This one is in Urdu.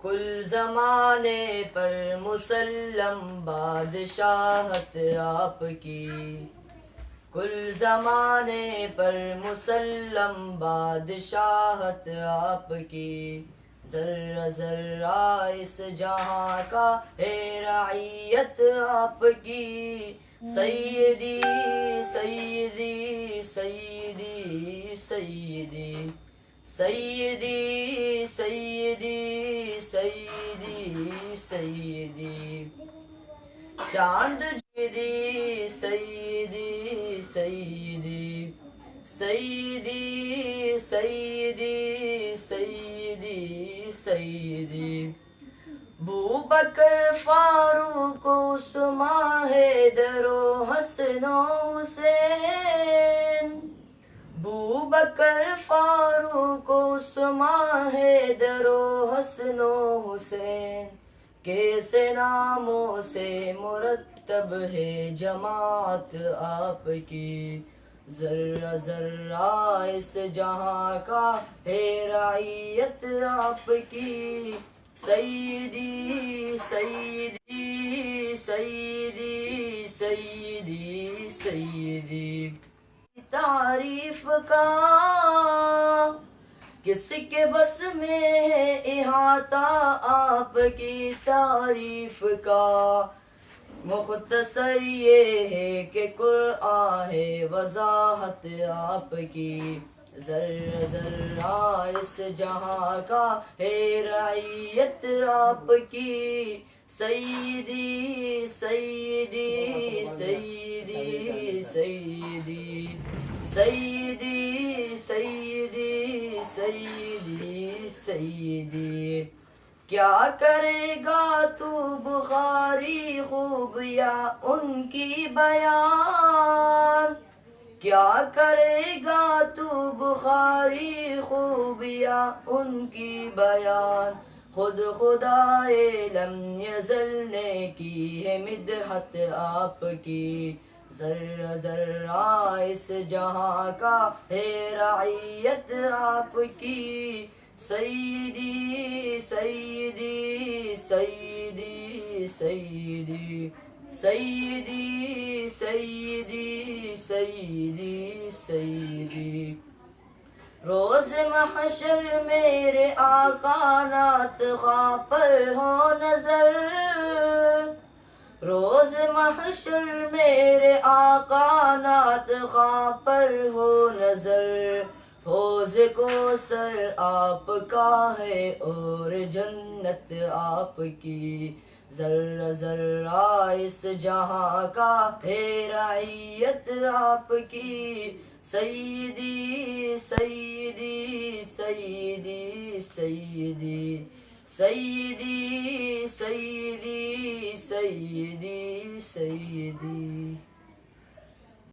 کل زمانے پر مسلم بادشاہت آپ کی، کل زمانے پر مسلم بادشاہت آپ کی، ذرہ ذرہ اس جہاں کا ہے رعیت آپ کی، سیدی سیدی سیدی سیدی سیدی سیدی سیدی سیدی چاند جدی سیدی سیدی سیدی سیدی سیدی سیدی بوبکر فاروق عثمان حیدر و حسن و حسین، بوبکر فاروق عثمان حیدر و حسن و حسین، کیسے ناموں سے مرتب ہے جماعت آپ کی، ذرہ ذرہ اس جہاں کا ہے رعیت آپ کی، سیدی سیدی سیدی سیدی سیدی تعریف کا کس کے بس میں ہے احاطہ آپ کی تعریف کا، مختصر یہ ہے کہ قرآن ہے وضاحت آپ کی، ذرہ ذرہ اس جہاں کا ہے رعیت آپ کی، سیدی سیدی سیدی سیدی سیدی سیدی سیدی سیدی کیا کرے گا تو بخاری خوبیاں ان کی بیان، کیا کرے گا تو بخاری خوبیاں ان کی بیان، خود خدائے لم یزل نے کی ہے مدحت آپ کی، ذرہ ذرہ اس جہاں کا ہے رعیت آپ کی، سیدی سیدی سیدی سیدی سیدی سیدی سیدی سیدی روز محشر میرے آقا نعت خواں پر ہو نظر، روز محشر میرے آقا نعت خواں پر ہو نظر، حوض کوثر آپ کا ہے اور جنت آپ کی، ذرہ ذرہ اس جہاں کا ہے رعیت آپ کی، سیدی سیدی سیدی سیدی سیدی سیدی سیدی سیدی